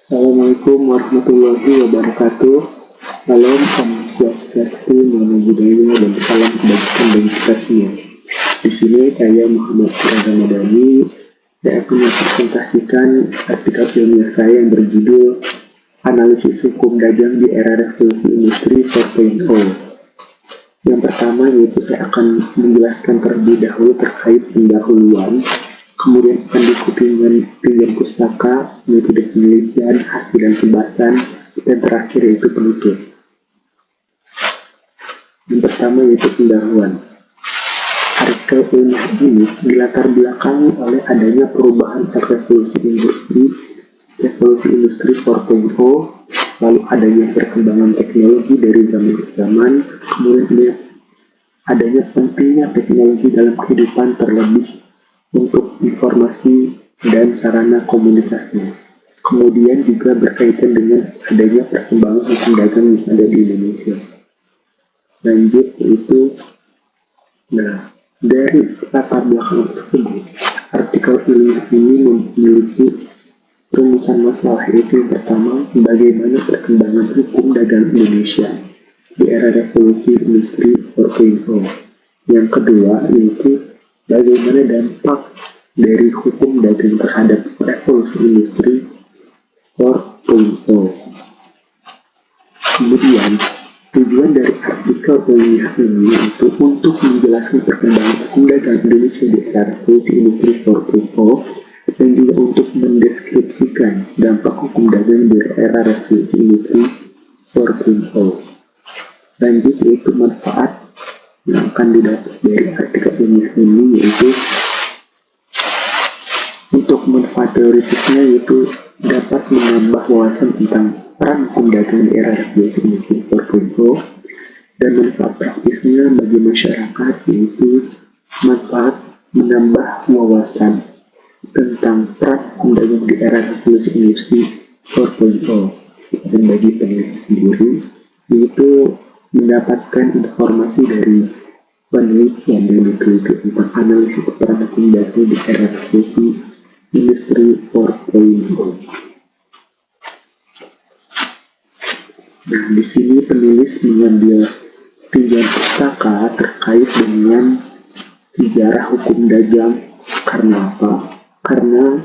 Assalamualaikum warahmatullahi wabarakatuh. Salam, Om Swastiastu, Namo Buddhaya, dan salam kebajikan bagi kita semua. Di sini saya Muhammad Ramadhani. Saya akan mempresentasikan artikel ilmiah saya yang berjudul Analisis Hukum Dagang di Era Revolusi Industri 4.0. Yang pertama yaitu saya akan menjelaskan terlebih dahulu terkait pendahuluan, kemudian akan diikuti dengan pinjam pustaka, metode penelitian, hasil dan pembahasan, dan terakhir yaitu penutup. Yang pertama yaitu pendahuluan. Artikel ilmiah ini dilatar belakangi oleh adanya perubahan revolusi industri 4.0, lalu adanya perkembangan teknologi dari zaman ke zaman, kemudian adanya pentingnya teknologi dalam kehidupan terlebih untuk informasi dan sarana komunikasi. Kemudian juga berkaitan dengan adanya perkembangan hukum dagang yang ada di Indonesia. Lanjut yaitu, dari latar belakang tersebut, artikel ilmiah ini memiliki rumusan masalah, yaitu yang pertama, bagaimana perkembangan hukum dagang Indonesia di era revolusi industri 4.0. Yang kedua yaitu bagaimana dampak dari hukum dagang terhadap revolusi industri 4.0. Kemudian tujuan dari artikel ilmiah ini itu untuk menjelaskan perkembangan hukum dagang Indonesia di era revolusi industri 4.0 dan juga untuk mendeskripsikan dampak hukum dagang di era revolusi industri 4.0. Lanjut yaitu manfaat yang akan didapat dari artikel ilmiah ini, yaitu untuk manfaat teoritisnya yaitu dapat menambah wawasan tentang peran hukum dagang di era revolusi industri 4.0, dan manfaat praktisnya bagi masyarakat yaitu manfaat menambah wawasan tentang peran hukum dagang di era revolusi industri 4.0, dan bagi peneliti sendiri yaitu mendapatkan informasi dari penelitian yang diteliti tentang analisis peran hukum dagang di era revolusi industri 4.0. Nah, di sini penulis mengambil pinjam pustaka terkait dengan sejarah hukum dagang. Karena apa? Karena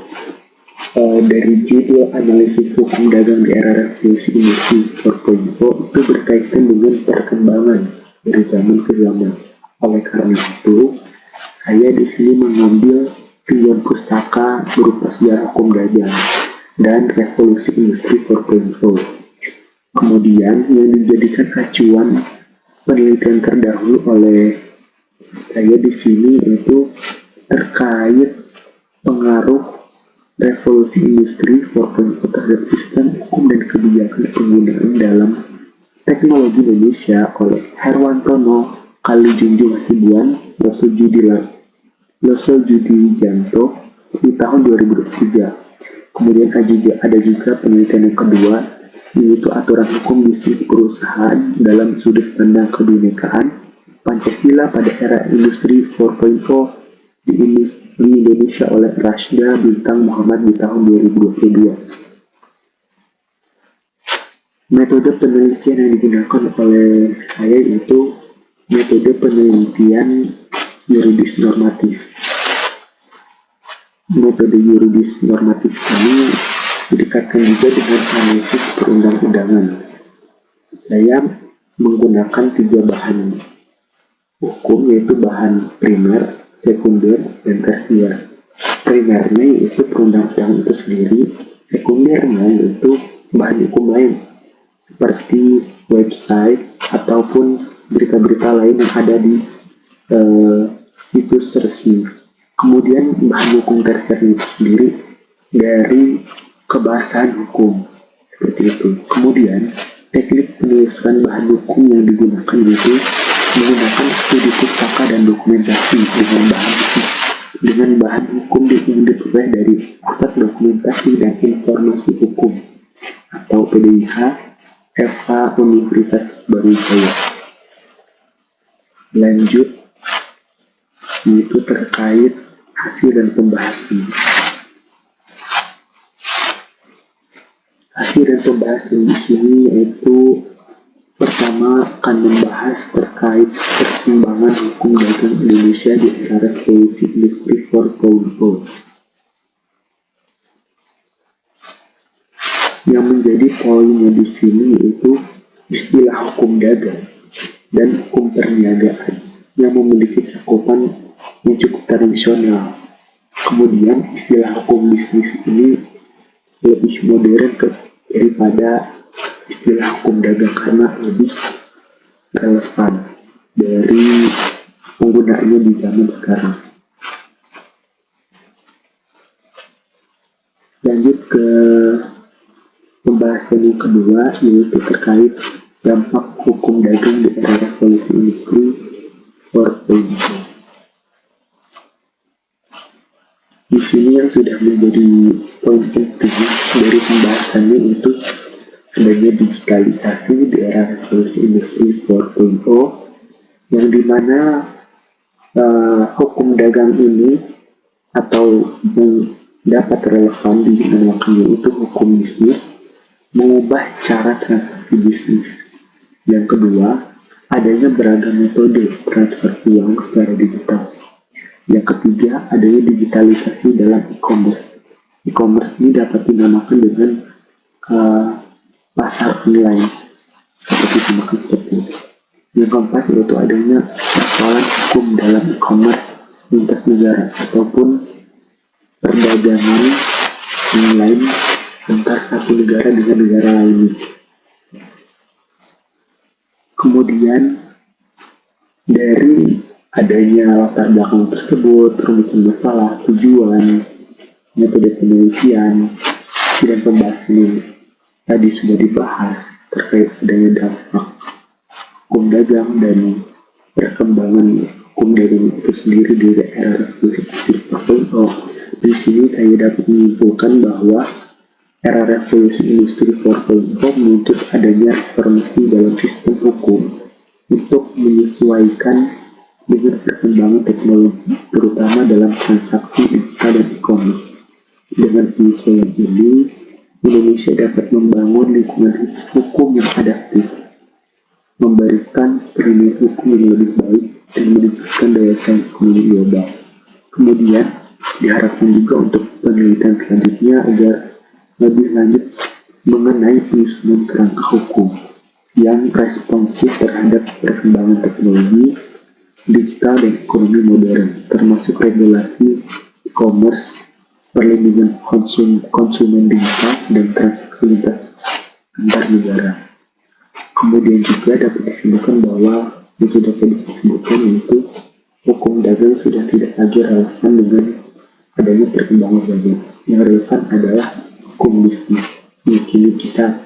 dari judul analisis hukum dagang di era revolusi industri 4.0 itu berkaitan dengan perkembangan dari zaman ke zaman. Oleh karena itu, saya di sini mengambil pinjam pustaka berupa sejarah hukum dagang dan revolusi industri 4.0. Kemudian yang dijadikan acuan penelitian terdahulu oleh saya di sini yaitu terkait pengaruh revolusi industri 4.0 terhadap sistem hukum dan kebijakan penggunaan dalam teknologi Indonesia oleh Herwantono, Kalijunjung Hasibuan, Loso Judijanto di tahun 2023. Kemudian ada juga penelitian yang kedua, yaitu aturan hukum bisnis perusahaan dalam sudut pandang kebinekaan Pancasila pada era industri 4.0 di Indonesia oleh Rashida Bintang Muhammad di tahun 2022. Metode penelitian yang digunakan oleh saya yaitu metode penelitian yuridis normatif. Metode yuridis normatif ini didekatkan juga dengan analisis perundang-undangan. Saya menggunakan 3 bahan hukum, yaitu bahan primer, sekunder, dan tersier. Primernya yaitu perundang-undangan itu sendiri, sekundernya yaitu bahan hukum lain seperti website ataupun berita-berita lain yang ada di situs resmi. Kemudian bahan hukum tersier itu sendiri dari kebahasaan hukum seperti itu. Kemudian teknik penelusuran bahan hukum yang digunakan yaitu menggunakan studi pustaka dan dokumentasi dengan bahan hukum yang diperoleh dari Pusat Dokumentasi dan Informasi Hukum atau PDIH FH Universitas Barujaya. Lanjut yaitu terkait hasil dan pembahasan. Hasil dan pembahasan di sini yaitu pertama akan membahas terkait perkembangan hukum dagang Indonesia di era revolusi industri 4.0. Yang menjadi poinnya di sini yaitu istilah hukum dagang dan hukum perniagaan yang memiliki cakupan yang cukup tradisional. Kemudian istilah hukum bisnis ini lebih modern daripada istilah hukum dagang karena lebih relevan dari penggunaannya di zaman sekarang. Lanjut ke pembahasan yang kedua yaitu terkait dampak hukum dagang di era revolusi industri 4.0. Di sini yang sudah menjadi poin penting dari pembahasannya itu adanya digitalisasi di era revolusi industri 4.0 yang dimana hukum dagang ini atau yang dapat relevan dinamakannya itu hukum bisnis mengubah cara transaksi bisnis. Yang kedua, adanya beragam metode transfer uang secara digital. Yang ketiga, adanya digitalisasi dalam e-commerce. E-commerce ini dapat dinamakan dengan pasar online seperti semakin seperti itu. Yang keempat yaitu adanya persoalan hukum dalam e-commerce lintas negara ataupun perdagangan online antar satu negara dengan negara lainnya. Kemudian dari adanya latar belakang tersebut, rumusan masalah, tujuan, metode penelitian, dan pembahasan ini tadi sudah dibahas terkait adanya dampak hukum dagang dan perkembangan hukum dagang itu sendiri di era revolusi industri 4.0. Di sini saya dapat menyimpulkan bahwa era revolusi industri 4.0 menuntut adanya reformasi dalam sistem hukum untuk menyesuaikan dengan perkembangan teknologi, terutama dalam transaksi digital dan e-commerce. Dengan penyesuaian ini, Indonesia dapat membangun lingkungan hukum yang adaptif, memberikan perlindungan hukum yang lebih baik, dan meningkatkan daya saing ekonomi global. Kemudian, diharapkan juga untuk penelitian selanjutnya agar lebih lanjut mengenai penyusunan kerangka hukum yang responsif terhadap perkembangan teknologi, digital dan ekonomi modern, termasuk regulasi e-commerce, perlindungan konsumen digital, dan transaksi lintas antar negara. Kemudian juga dapat disimpulkan bahwa itu dapat disebutkan yaitu hukum dagang sudah tidak lagi relevan dengan adanya perkembangan dagang. Yang relevan adalah hukum bisnis yang kini kita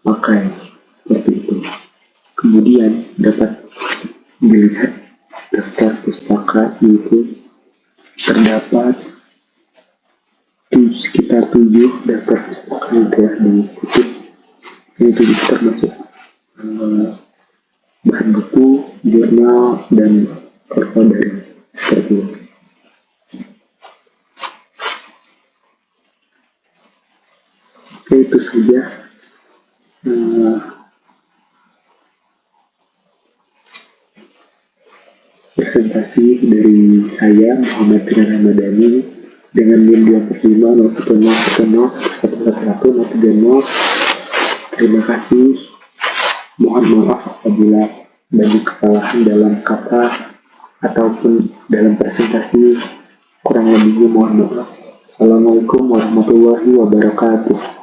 pakai seperti itu. Kemudian dapat dilihat daftar pustaka yaitu terdapat sekitar 7 daftar pustaka yang telah dikutip, yaitu termasuk bahan buku, jurnal, dan korporat seperti itu. Oke, itu saja presentasi dari saya Muhammad Rian Ramadhani dengan NIM 2501010111030. Terima kasih. Mohon maaf apabila banyak kesalahan dalam kata ataupun dalam presentasi, kurang lebihnya mohon maaf. Assalamualaikum warahmatullahi wabarakatuh.